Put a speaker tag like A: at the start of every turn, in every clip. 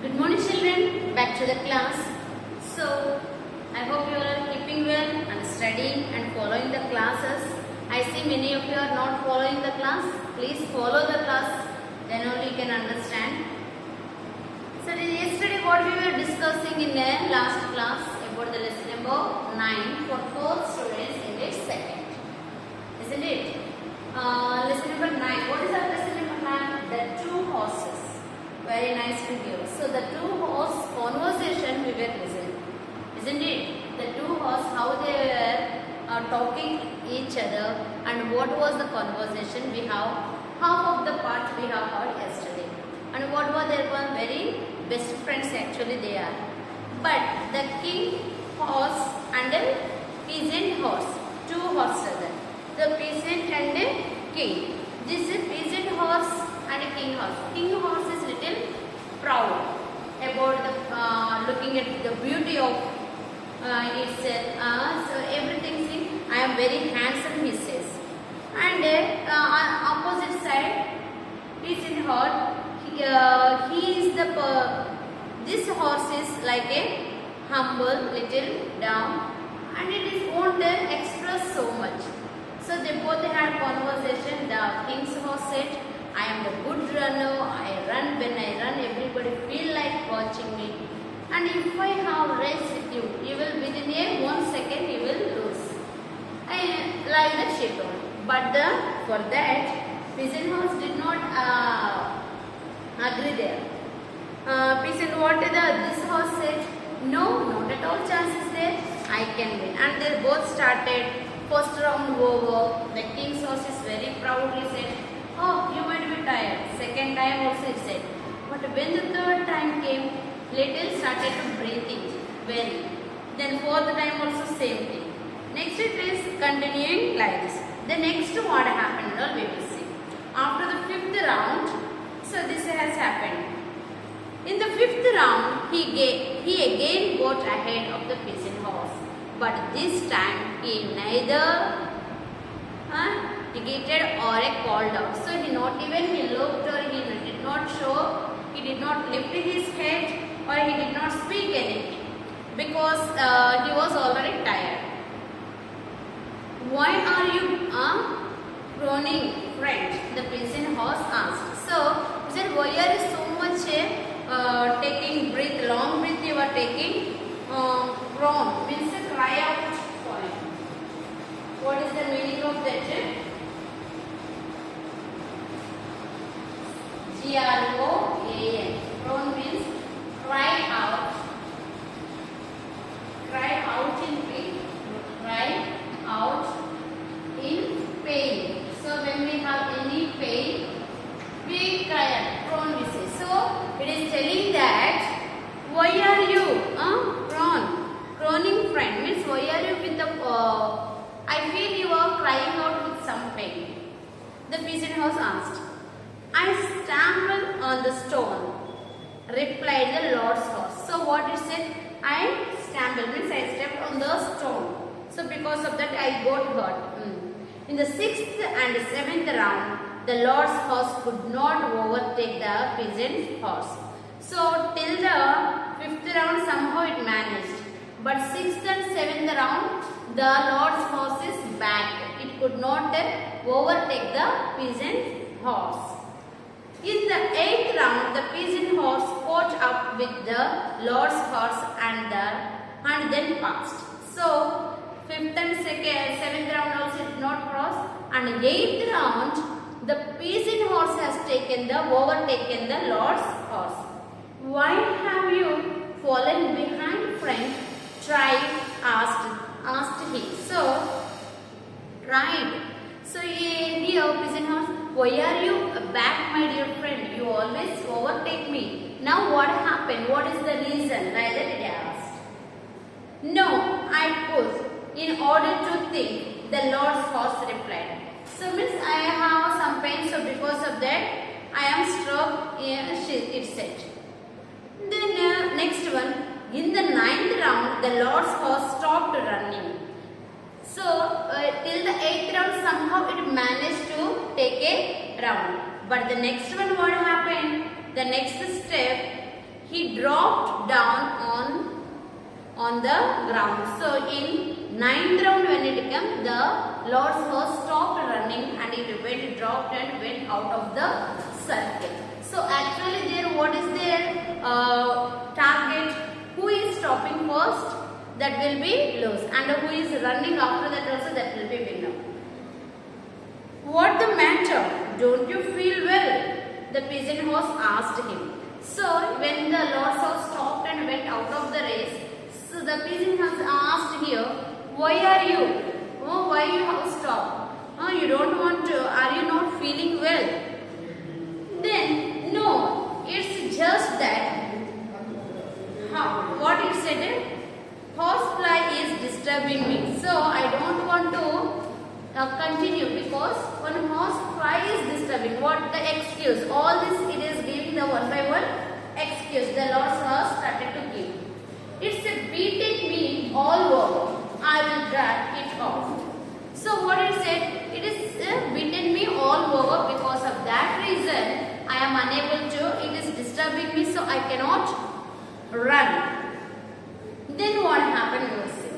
A: Good morning children, back to the class. So, I hope you are keeping well and studying and following the classes. I see many of you are not following the class. Please follow the class, then only you can understand. So, yesterday what we were discussing in the last class about the lesson number 9 for 4th students English 2nd. Isn't it? Lesson number 9. What is our lesson number 9? The two horses. Very nice video. So the two horse conversation we were listening, isn't it? The two horse, how they were talking each other, and what was the conversation we have. Half of the part we have heard yesterday, and what were their one very best friends actually they are. But the king horse and the peasant horse, two horses. The peasant and the king. This is peasant horse and a king horse. King horse is little proud about the looking at the beauty of itself. So everything see, I am very handsome, he says. And on opposite side, peasant horse. He is the this horse is like a humble, little down, and it is won't express so much. So they both had conversation. The king's horse said, I am the good runner. I run. When I run, everybody feel like watching me. And if I have race with you, you will within a 1 second you will lose. I like that she told. But for that, peasant horse did not agree there. Peasant what this horse said, no, not at all chances there. I can win. And they both started. First round over. The king's horse is very proudly said, oh, you might be tired. Second time also he said. But when the third time came, little started to breathing very. Then fourth time also same thing. Next it is continuing like this. The next what happened, we will see. After the fifth round, so this has happened. In the fifth round, he again got ahead of the peasant horse. But this time he neither negated or called out. So he not even he looked or he did not show, he did not lift his head or he did not speak anything because he was already tired. Why are you groaning, friend? The peasant horse asked. So he said, why are you so much taking breath, long breath you are taking? Groan means cry out for him. What is the meaning of that? G-R-O-A-N. Groan means cry out. Cry out in pain. Cry out in pain. So when we have any pain, we cry out. Groan we say. So it is telling that why are you groaning friend means why are you with the I feel you are crying out with some pain. The peasant horse asked. I stumbled on the stone, replied the Lord's horse. So what it said? I stumbled means I stepped on the stone. So because of that I got hurt. In the 6th and 7th round, the Lord's horse could not overtake the peasant's horse. So till the 5th round somehow it managed. But 6th and 7th round, the Lord's horse is back. It could not overtake the peasant horse. In the 8th round, the peasant horse caught up with the Lord's horse and then passed. So 5th and 7th round also did not cross. And 8th round, the peasant horse has overtaken the Lord's horse. Why have you fallen behind, friend? Tried, asked he. So, right. So here, peasant horse, why are you back, my dear friend? You always overtake me. Now what happened? What is the reason? Like that it asked. No, I pulled in order to think, the Lord's horse replied. So means I have some pain, so because of that, I am struck, it said. Then next one, in the 9th round, the Lord's horse stopped running. So till the 8th round, somehow it managed to take a round. But the next one, what happened? The next step, he dropped down on the ground. So in 9th round when it came, the Lord's horse stopped running and it dropped and went out of the circle. So actually there, what is their target? Who is stopping first? That will be lose, and who is running after that also, that will be winner. What the matter? Don't you feel well? The pigeon horse asked him. So when the Lord's horse stopped and went out of the race, so the pigeon horse asked here, why are you? Oh, why you have stopped? Oh, you don't want to? Are you not feeling well? Then no, it's just that. What it said? Horsefly is disturbing me, so I don't want to continue because one horsefly is disturbing. What the excuse? All this it is giving the one by one excuse. The Lord's horse started to give. It's beating me all over. I will drag it off. So what it said? It is beaten me all over. Because of that reason, I am unable to. It is disturbing me, so I cannot run. Then what happened? You will see.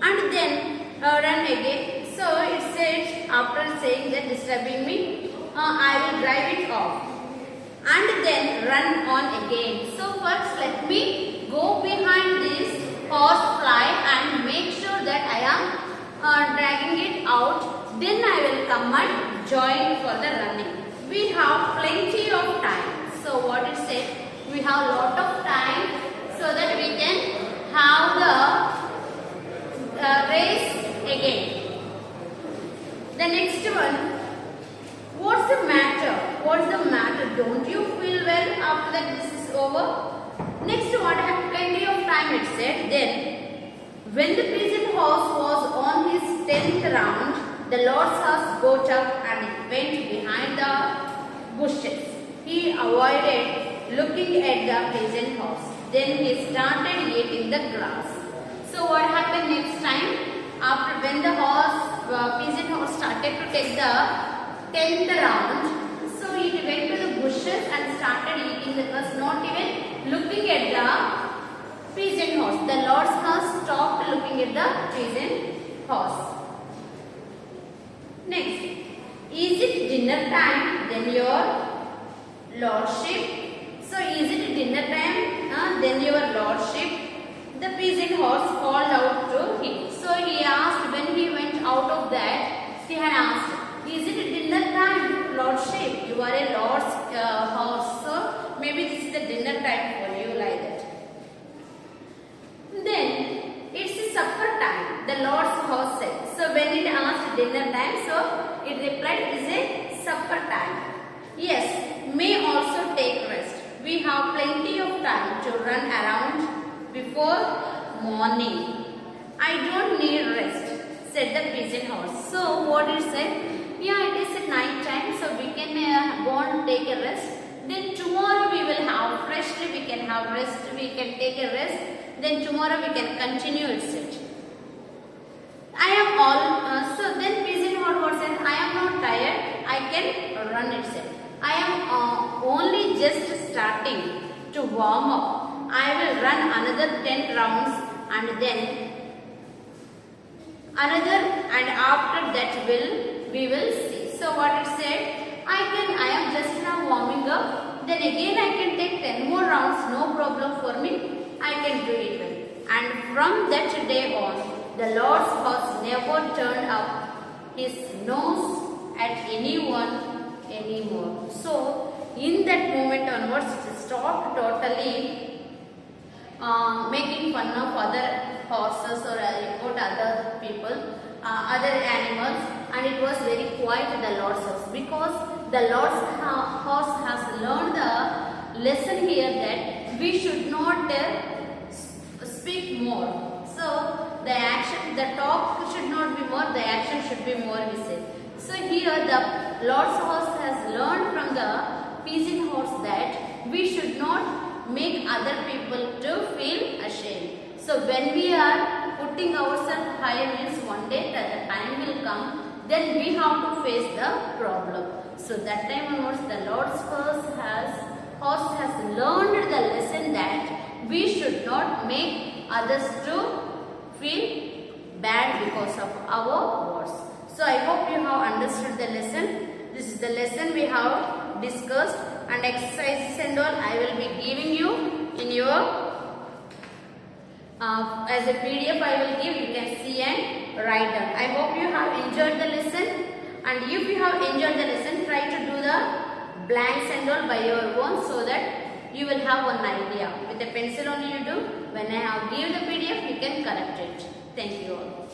A: And then run again. So it said, after saying that disturbing me, I will drive it off. And then run on again. So first let me go behind this horsefly and make sure that I am dragging it out. Then I will come and join for the running. We have plenty of time. So what it said, we have lot of time so that we can have the race again. The next one, what's the matter? What's the matter? Don't you feel well after that this is over? Next one, I have plenty of time, it said. Then, when the pigeon horse was on his 10th round, the Lord's horse got up and it went behind the bushes. He avoided looking at the pigeon horse. Then he started eating the grass. So what happened next time? After when the pigeon horse started to take the 10th round, so it went to the bushes and started eating the grass, not even looking at the pigeon horse. The Lord's horse stopped looking at the pigeon horse. Next, is it dinner time? Then your lordship. So is it dinner time? Then your lordship. The pigeon horse called out to him. So he asked, when he went out of that, he had asked, is it dinner time, lordship? You are a lord's horse, so maybe this is the dinner time for you, like that. Then it's a supper time, the Lord's horse said. So when it asked dinner time, so it replied, it is a supper time. Yes, may also take rest. We have plenty of time to run around before morning. I don't need rest, said the pigeon horse. So what it said? Yeah, it is at night time, so we can go and take a rest. Then tomorrow we will have freshly, we can have rest, we can take a rest. Then tomorrow we can continue, it said. I am all, so then pigeon horse said, I am not tired, I can run, it said. I am only just starting to warm up. I will run another 10 rounds and then another, and after that we will see. So what it said, I am just now warming up. Then again I can take 10 more rounds, no problem for me. I can do it well. And from that day on, the Lord's horse never turned up his nose at anyone anymore. So in that moment onwards, it stopped totally making fun of other horses or other people, other animals, and it was very quiet, the Lord's horse, because the Lord's horse has learned the lesson here that we should not speak more. So the action, the talk should not be more, the action should be more, he said. So here the Lord's horse has learned from the pigeon horse that we should not make other people to feel ashamed. So when we are putting ourselves higher means one day the time will come, then we have to face the problem. So that time onwards the Lord's horse has learned the lesson we should not make others to feel bad because of our words. So I hope you have understood the lesson. This is the lesson we have discussed, and exercises and all I will be giving you in your as a PDF I will give. You can see and write down. I hope you have enjoyed the lesson, and if you have enjoyed the lesson, try to do the blanks and all by your own, so that you will have one idea. With a pencil only you do. When I have give the PDF, you can correct it. Thank you all.